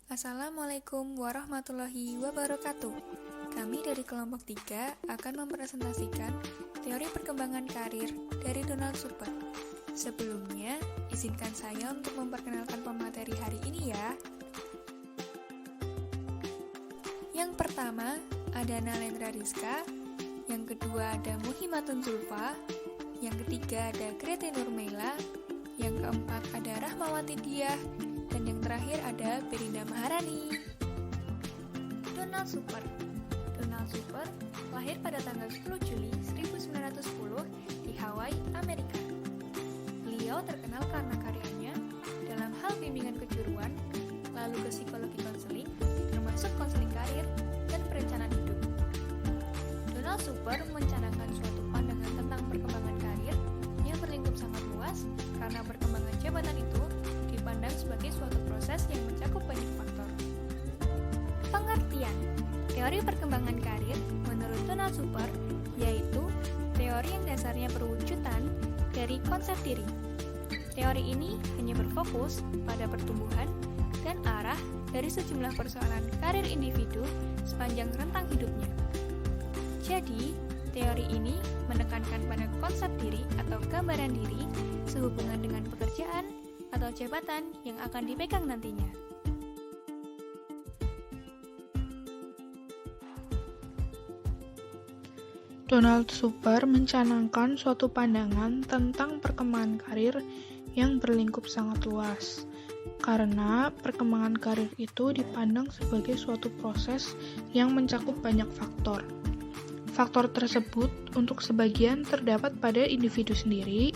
Assalamualaikum warahmatullahi wabarakatuh. Kami dari kelompok 3 akan mempresentasikan teori perkembangan karir dari Donald Super. Sebelumnya, izinkan saya untuk memperkenalkan pemateri hari ini ya. Yang pertama, ada Nalendra Rizka. Yang kedua, ada Muhimatun Zulfa. Yang ketiga, ada Kreti Nurmela. Yang keempat, ada Rahmawati Diah. Dan yang terakhir ada Belinda Maharani. Donald Super lahir pada tanggal 10 Juli 1910 di Hawaii, Amerika. Beliau terkenal karena karyanya dalam hal bimbingan kejuruan, lalu ke psikologi konseling, termasuk konseling karir dan perencanaan hidup. Donald Super mencanangkan suatu pandangan tentang perkembangan karir yang berlingkup sangat luas karena perkembangan jabatan itu dipandang sebagai suatu proses yang mencakup banyak faktor. Pengertian teori perkembangan karir menurut Donald Super yaitu teori yang dasarnya perwujudan dari konsep diri. Teori ini hanya berfokus pada pertumbuhan dan arah dari sejumlah persoalan karir individu sepanjang rentang hidupnya. Jadi, teori ini menekankan pada konsep diri atau gambaran diri sehubungan dengan pekerjaan atau jabatan yang akan dipegang nantinya. Donald Super mencanangkan suatu pandangan tentang perkembangan karir yang berlingkup sangat luas, karena perkembangan karir itu dipandang sebagai suatu proses yang mencakup banyak faktor. Faktor tersebut untuk sebagian terdapat pada individu sendiri,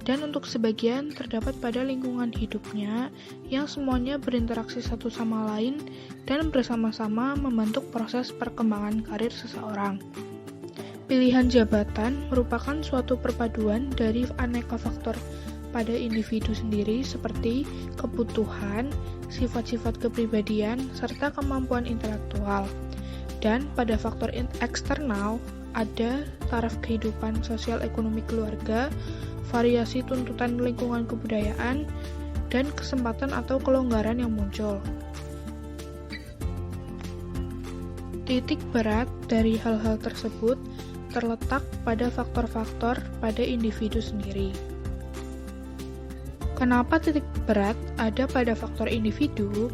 dan untuk sebagian terdapat pada lingkungan hidupnya yang semuanya berinteraksi satu sama lain dan bersama-sama membentuk proses perkembangan karir seseorang. Pilihan jabatan merupakan suatu perpaduan dari aneka faktor pada individu sendiri seperti kebutuhan, sifat-sifat kepribadian, serta kemampuan intelektual. Dan pada faktor eksternal ada taraf kehidupan sosial ekonomi keluarga, variasi tuntutan lingkungan kebudayaan, dan kesempatan atau kelonggaran yang muncul. Titik berat dari hal-hal tersebut terletak pada faktor-faktor pada individu sendiri. Kenapa titik berat ada pada faktor individu?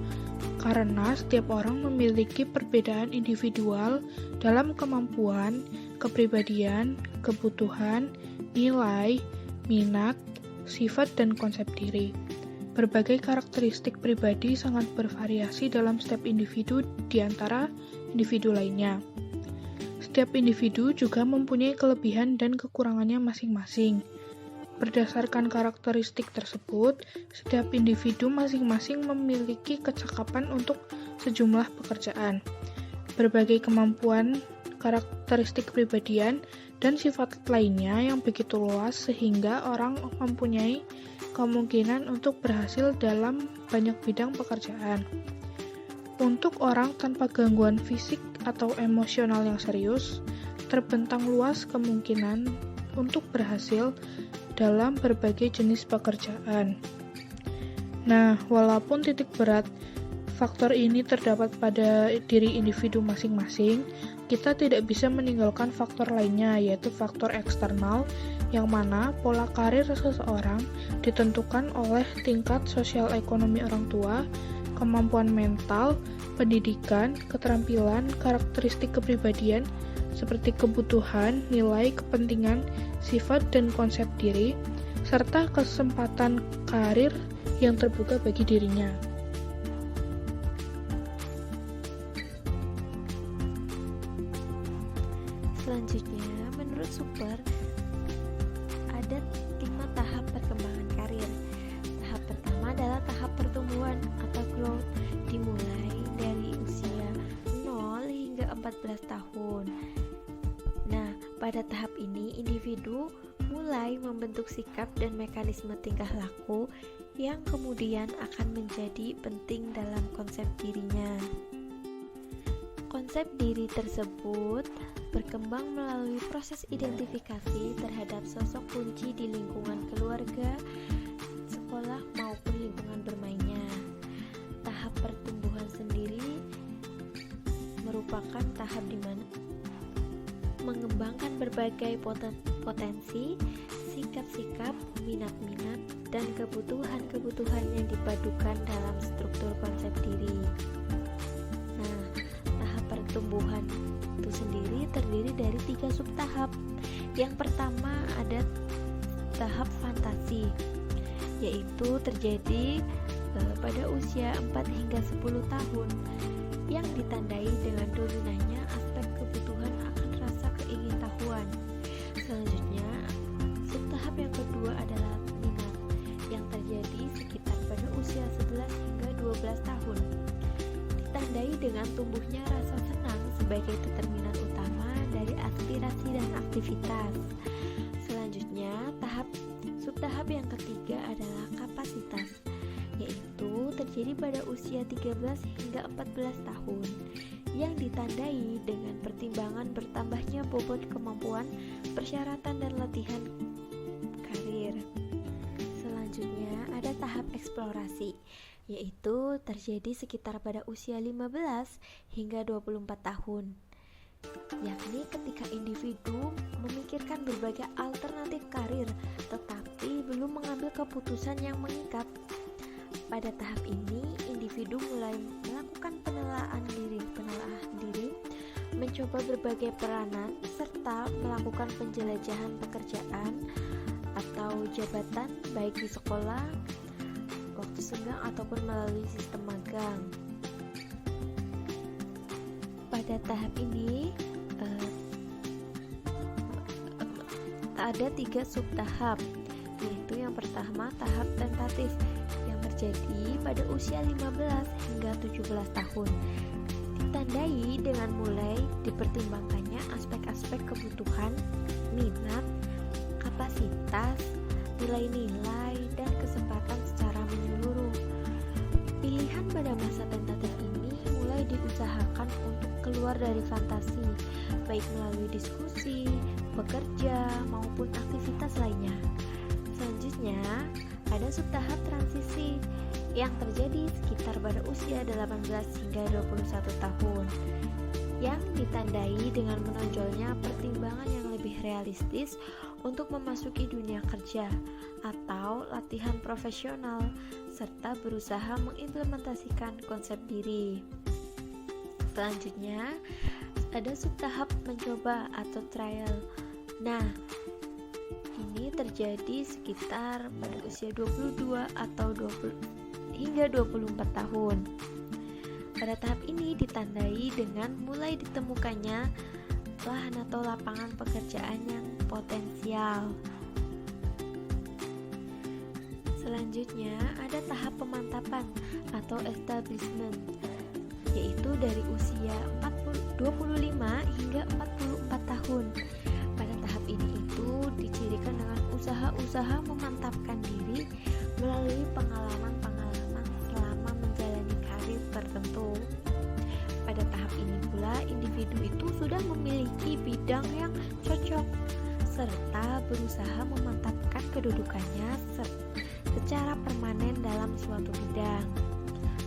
Karena setiap orang memiliki perbedaan individual dalam kemampuan, kepribadian, kebutuhan, nilai, minat, sifat, dan konsep diri. Berbagai karakteristik pribadi sangat bervariasi dalam setiap individu di antara individu lainnya. Setiap individu juga mempunyai kelebihan dan kekurangannya masing-masing. Berdasarkan karakteristik tersebut, setiap individu masing-masing memiliki kecakapan untuk sejumlah pekerjaan. Berbagai kemampuan, karakteristik kepribadian, dan sifat lainnya yang begitu luas sehingga orang mempunyai kemungkinan untuk berhasil dalam banyak bidang pekerjaan. Untuk orang tanpa gangguan fisik atau emosional yang serius, terbentang luas kemungkinan untuk berhasil dalam berbagai jenis pekerjaan. Nah, walaupun titik berat faktor ini terdapat pada diri individu masing-masing, kita tidak bisa meninggalkan faktor lainnya, yaitu faktor eksternal, yang mana pola karir seseorang ditentukan oleh tingkat sosial ekonomi orang tua, kemampuan mental, pendidikan, keterampilan, karakteristik kepribadian, seperti kebutuhan, nilai, kepentingan, sifat, dan konsep diri, serta kesempatan karir yang terbuka bagi dirinya. Selanjutnya, menurut Super, ada 5 tahap perkembangan karir. Tahap pertama adalah tahap pertumbuhan atau growth, dimulai dari usia 0 hingga 14 tahun. Nah, pada tahap ini individu mulai membentuk sikap dan mekanisme tingkah laku yang kemudian akan menjadi penting dalam konsep dirinya. Konsep diri tersebut berkembang melalui proses identifikasi terhadap sosok kunci di lingkungan keluarga, sekolah maupun lingkungan bermainnya. Tahap pertumbuhan sendiri merupakan tahap di mana mengembangkan berbagai potensi, sikap-sikap, minat-minat, dan kebutuhan-kebutuhan yang dipadukan dalam struktur konsep diri. Nah, tahap pertumbuhan itu sendiri terdiri dari 3 subtahap. Yang pertama ada tahap fantasi, yaitu terjadi pada usia 4 hingga 10 tahun yang ditandai dengan dominannya aspek kebutuhan akan rasa keingintahuan. Selanjutnya, subtahap yang kedua adalah minat yang terjadi sekitar pada usia 11 hingga 12 tahun. Ditandai dengan tumbuhnya rasa senang sebagai determinan utama dari aspirasi dan aktivitas. Selanjutnya, subtahap yang ketiga adalah kapasitas, yaitu terjadi pada usia 13 hingga 14 tahun yang ditandai dengan pertimbangan bertambahnya bobot kemampuan, persyaratan dan latihan karir. Selanjutnya ada tahap eksplorasi, yaitu terjadi sekitar pada usia 15 hingga 24 tahun, yakni ketika individu memikirkan berbagai alternatif karir tetapi belum mengambil keputusan yang mengikat. Pada tahap ini, individu mulai melakukan penelaahan diri, mencoba berbagai peranan, serta melakukan penjelajahan pekerjaan atau jabatan baik di sekolah, waktu senggang ataupun melalui sistem magang. Pada tahap ini ada 3 subtahap, yaitu yang pertama tahap tentatif yang terjadi pada usia 15 hingga 17 tahun. Ditandai dengan mulai dipertimbangkannya aspek-aspek kebutuhan, minat, kapasitas, nilai-nilai, dan kesempatan secara menyeluruh. Pilihan pada masa tentatif ini mulai diusahakan untuk keluar dari fantasi, baik melalui diskusi, bekerja, maupun aktivitas lainnya. Selanjutnya, ada subtahap transisi yang terjadi sekitar pada usia 18 hingga 21 tahun yang ditandai dengan menonjolnya pertimbangan yang lebih realistis untuk memasuki dunia kerja atau latihan profesional serta berusaha mengimplementasikan konsep diri. Selanjutnya, ada subtahap mencoba atau trial. Nah, ini terjadi sekitar pada usia 22 atau 20 hingga 24 tahun. Pada tahap ini ditandai dengan mulai ditemukannya lahan atau lapangan pekerjaan yang potensial. Selanjutnya ada tahap pemantapan atau establishment, yaitu dari usia 25 hingga 44 tahun. Pada tahap ini itu dicirikan dengan usaha-usaha memantapkan diri melalui pengalaman-pengalaman selama menjalani karir tertentu. Pada tahap ini pula individu itu sudah memiliki bidang yang cocok serta berusaha memantapkan kedudukannya secara permanen dalam suatu bidang.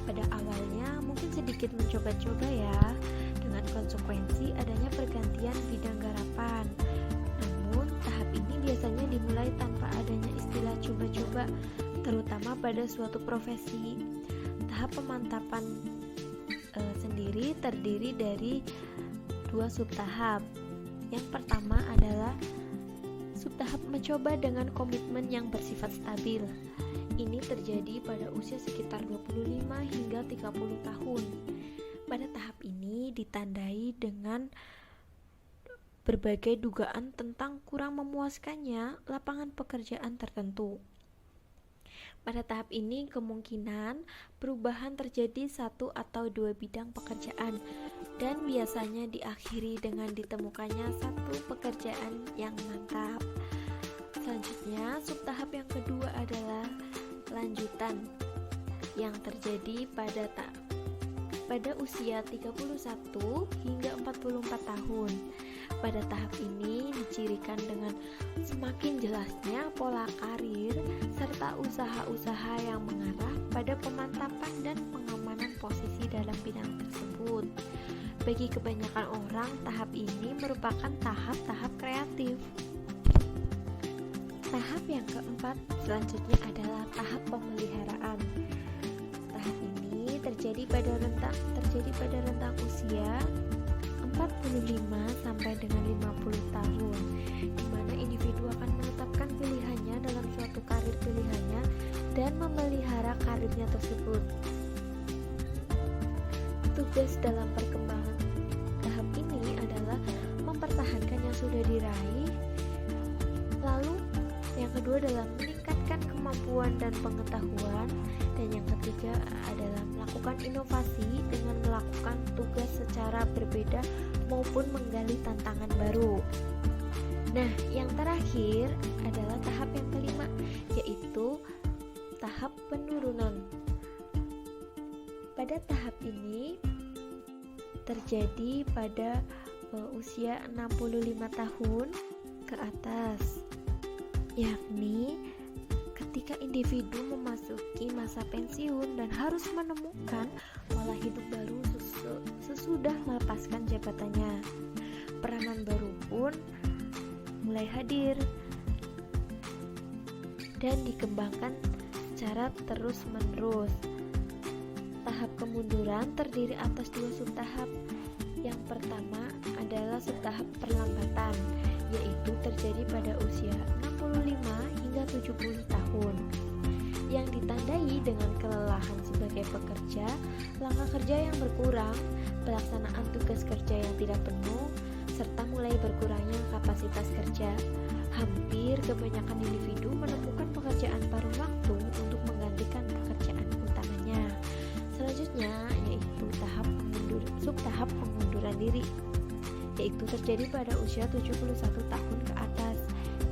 Pada awalnya mungkin sedikit mencoba-coba ya, dengan konsekuensi adanya pergantian bidang garapan. Namun tahap ini biasanya dimulai tanpa adanya istilah coba-coba, terutama pada suatu profesi. Tahap pemantapan sendiri terdiri dari 2 subtahap. Yang pertama adalah subtahap mencoba dengan komitmen yang bersifat stabil. Ini terjadi pada usia sekitar 25 hingga 30 tahun. Pada tahap ini ditandai dengan berbagai dugaan tentang kurang memuaskannya lapangan pekerjaan tertentu. Pada tahap ini kemungkinan perubahan terjadi 1 atau 2 bidang pekerjaan dan biasanya diakhiri dengan ditemukannya satu pekerjaan yang mantap. Selanjutnya, subtahap yang kedua adalah lanjutan yang terjadi pada usia 31 hingga 44 tahun. Pada tahap ini dicirikan dengan semakin jelasnya pola karir serta usaha-usaha yang mengarah pada pemantapan dan pengamanan posisi dalam bidang tersebut. bagi kebanyakan orang, tahap ini merupakan tahap-tahap kreatif. Tahap yang keempat selanjutnya adalah tahap pemeliharaan. Tahap ini terjadi pada rentang usia 45 sampai dengan 50 tahun, di mana individu akan menetapkan pilihannya dalam suatu karir pilihannya dan memelihara karirnya tersebut. Tugas dalam perkembangan tahap ini adalah mempertahankan yang sudah diraih. Lalu yang kedua adalah meningkatkan kemampuan dan pengetahuan, dan yang ketiga adalah melakukan inovasi dengan melakukan tugas secara berbeda maupun menggali tantangan baru. Nah, yang terakhir adalah tahap yang kelima, yaitu tahap penurunan. Pada tahap ini terjadi pada usia 65 tahun ke atas, yakni ketika individu memasuki masa pensiun dan harus menemukan pola hidup baru sesudah melepaskan jabatannya. Peranan baru pun mulai hadir dan dikembangkan secara terus-menerus. Tahap kemunduran terdiri atas dua subtahap. Yang pertama adalah subtahap perlambatan, yaitu terjadi pada usia 65 hingga 70 tahun, yang ditandai dengan kelelahan sebagai pekerja, langkah kerja yang berkurang, pelaksanaan tugas kerja yang tidak penuh, serta mulai berkurangnya kapasitas kerja. Hampir kebanyakan individu menemukan pekerjaan paruh waktu untuk menggantikan pekerjaan utamanya. Selanjutnya yaitu subtahap pengunduran diri, yaitu terjadi pada usia 71 tahun ke atas,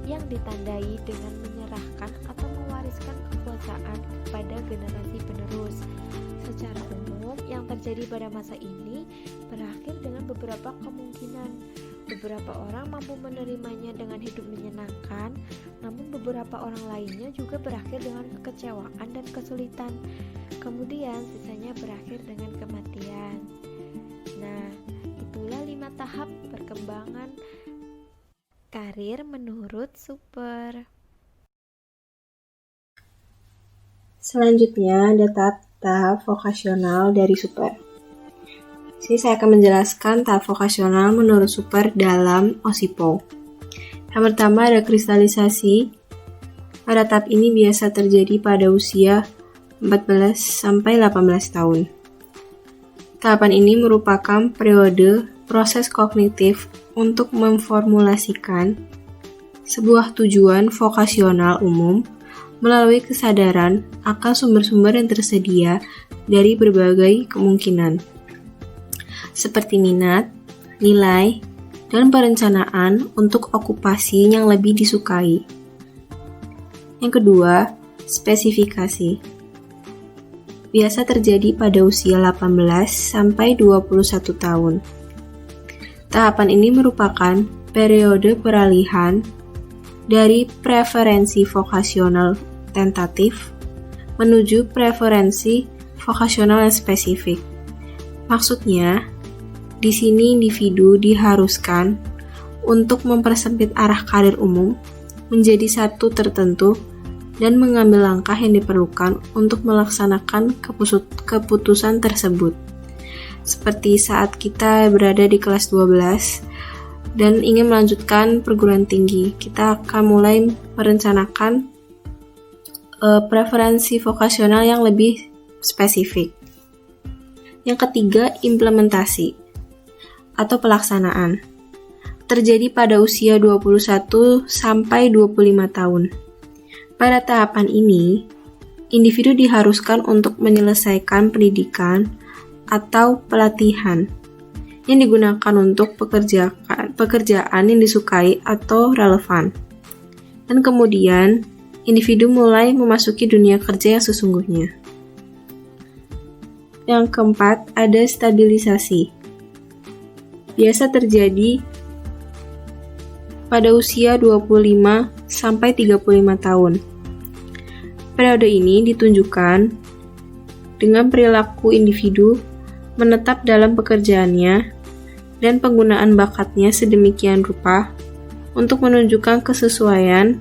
yang ditandai dengan menyerahkan atau mewariskan kekuasaan kepada generasi penerus. Secara umum, yang terjadi pada masa ini berakhir dengan beberapa kemungkinan. Beberapa orang mampu menerimanya dengan hidup menyenangkan, namun beberapa orang lainnya juga berakhir dengan kekecewaan dan kesulitan. Kemudian sisanya berakhir dengan kematian. Nah, itulah 5 tahap perkembangan karir menurut Super. Selanjutnya ada tahap vokasional dari Super. Sini saya akan menjelaskan tahap vokasional menurut Super dalam OSIPO. Yang pertama ada kristalisasi. Pada tahap ini biasa terjadi pada usia 14 sampai 18 tahun. Tahapan ini merupakan periode proses kognitif untuk memformulasikan sebuah tujuan vokasional umum melalui kesadaran akan sumber-sumber yang tersedia dari berbagai kemungkinan, seperti minat, nilai, dan perencanaan untuk okupasi yang lebih disukai. Yang kedua, spesifikasi. Biasa terjadi pada usia 18 sampai 21 tahun. Tahapan ini merupakan periode peralihan dari preferensi vokasional tentatif menuju preferensi vokasional yang spesifik. Maksudnya, di sini individu diharuskan untuk mempersempit arah karir umum menjadi satu tertentu dan mengambil langkah yang diperlukan untuk melaksanakan keputusan tersebut. Seperti saat kita berada di kelas 12 dan ingin melanjutkan perguruan tinggi, kita akan mulai merencanakan preferensi vokasional yang lebih spesifik. Yang ketiga, implementasi atau pelaksanaan. Terjadi pada usia 21 sampai 25 tahun. Pada tahapan ini, individu diharuskan untuk menyelesaikan pendidikan atau pelatihan yang digunakan untuk pekerjaan yang disukai atau relevan. Dan kemudian, individu mulai memasuki dunia kerja yang sesungguhnya. Yang keempat, ada stabilisasi. Biasa terjadi pada usia 25 sampai 35 tahun. Periode ini ditunjukkan dengan perilaku individu menetap dalam pekerjaannya dan penggunaan bakatnya sedemikian rupa untuk menunjukkan kesesuaian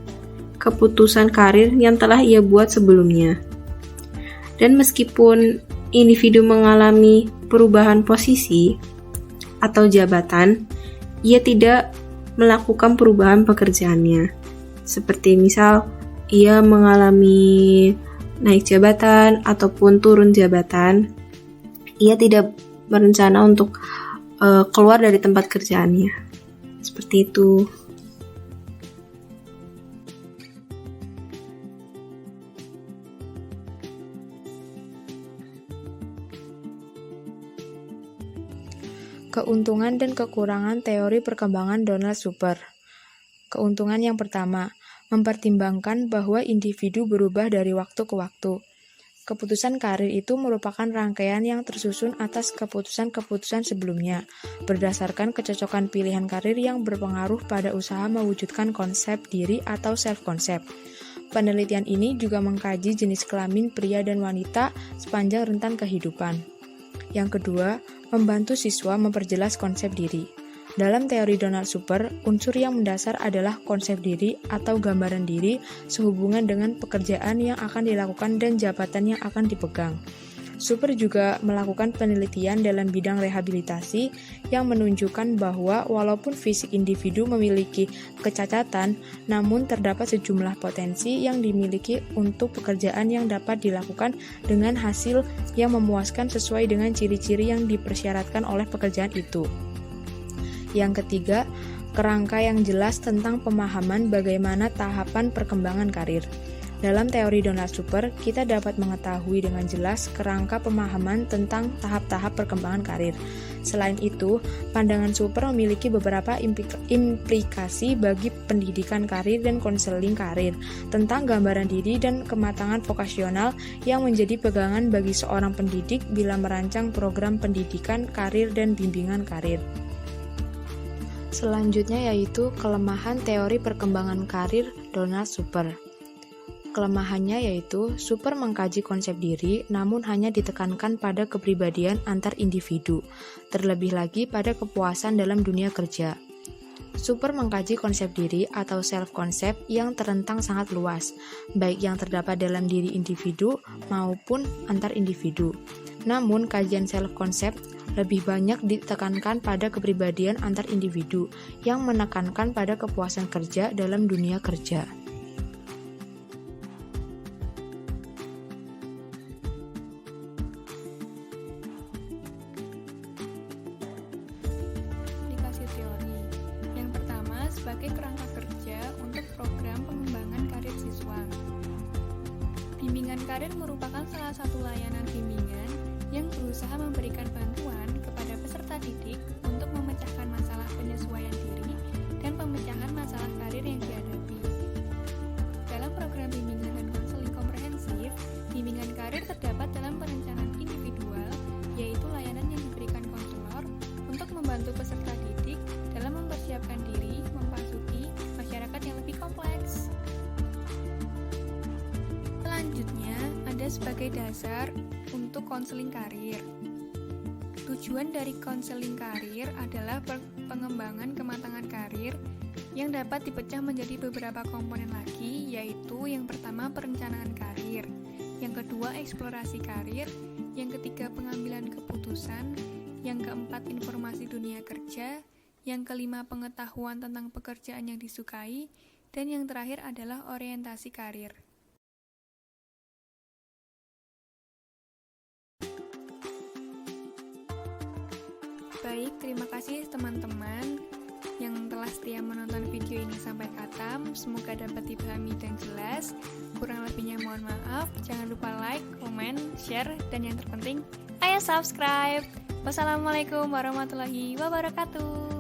keputusan karir yang telah ia buat sebelumnya. Dan meskipun individu mengalami perubahan posisi atau jabatan, ia tidak melakukan perubahan pekerjaannya. Seperti misal, ia mengalami naik jabatan ataupun turun jabatan, ia tidak berencana untuk keluar dari tempat kerjaannya. Seperti itu. Keuntungan dan kekurangan teori perkembangan Donald Super. Keuntungan yang pertama, mempertimbangkan bahwa individu berubah dari waktu ke waktu. Keputusan karir itu merupakan rangkaian yang tersusun atas keputusan-keputusan sebelumnya, berdasarkan kecocokan pilihan karir yang berpengaruh pada usaha mewujudkan konsep diri atau self-concept. Penelitian ini juga mengkaji jenis kelamin pria dan wanita sepanjang rentan kehidupan. Yang kedua, membantu siswa memperjelas konsep diri. Dalam teori Donald Super, unsur yang mendasar adalah konsep diri atau gambaran diri sehubungan dengan pekerjaan yang akan dilakukan dan jabatan yang akan dipegang. Super juga melakukan penelitian dalam bidang rehabilitasi yang menunjukkan bahwa walaupun fisik individu memiliki kecacatan, namun terdapat sejumlah potensi yang dimiliki untuk pekerjaan yang dapat dilakukan dengan hasil yang memuaskan sesuai dengan ciri-ciri yang dipersyaratkan oleh pekerjaan itu. Yang ketiga, kerangka yang jelas tentang pemahaman bagaimana tahapan perkembangan karir. Dalam teori Donald Super, kita dapat mengetahui dengan jelas kerangka pemahaman tentang tahap-tahap perkembangan karir. Selain itu, pandangan Super memiliki beberapa implikasi bagi pendidikan karir dan konseling karir, tentang gambaran diri dan kematangan vokasional yang menjadi pegangan bagi seorang pendidik bila merancang program pendidikan karir dan bimbingan karir. Selanjutnya yaitu kelemahan teori perkembangan karir Donald Super. Kelemahannya yaitu Super mengkaji konsep diri namun hanya ditekankan pada kepribadian antar individu, terlebih lagi pada kepuasan dalam dunia kerja. Super mengkaji konsep diri atau self-concept yang terentang sangat luas, baik yang terdapat dalam diri individu maupun antar individu. Namun, kajian self-concept lebih banyak ditekankan pada kepribadian antar individu yang menekankan pada kepuasan kerja dalam dunia kerja. Aplikasi teori. Yang pertama, sebagai kerangka kerja untuk program pengembangan karir siswa. Bimbingan karir merupakan salah satu layanan bimbingan yang berusaha memberikan bantuan kepada peserta didik untuk memecahkan masalah penyesuaian diri dan pemecahan masalah karir yang dihadapi. Dalam program bimbingan dan konseling komprehensif, bimbingan karir terdapat dalam perencanaan individual, yaitu layanan yang diberikan konselor untuk membantu peserta didik dalam mempersiapkan diri memasuki masyarakat yang lebih kompleks. Selanjutnya, ada sebagai dasar untuk konseling karir. Tujuan dari konseling karir adalah pengembangan kematangan karir yang dapat dipecah menjadi beberapa komponen lagi, yaitu yang pertama perencanaan karir, yang kedua eksplorasi karir, yang ketiga pengambilan keputusan, yang keempat informasi dunia kerja, yang kelima pengetahuan tentang pekerjaan yang disukai, dan yang terakhir adalah orientasi karir. Baik, terima kasih teman-teman yang telah setia menonton video ini sampai khatam. Semoga dapat dipahami dan jelas. Kurang lebihnya mohon maaf. Jangan lupa like, komen, share, dan yang terpenting, ayo subscribe. Wassalamualaikum warahmatullahi wabarakatuh.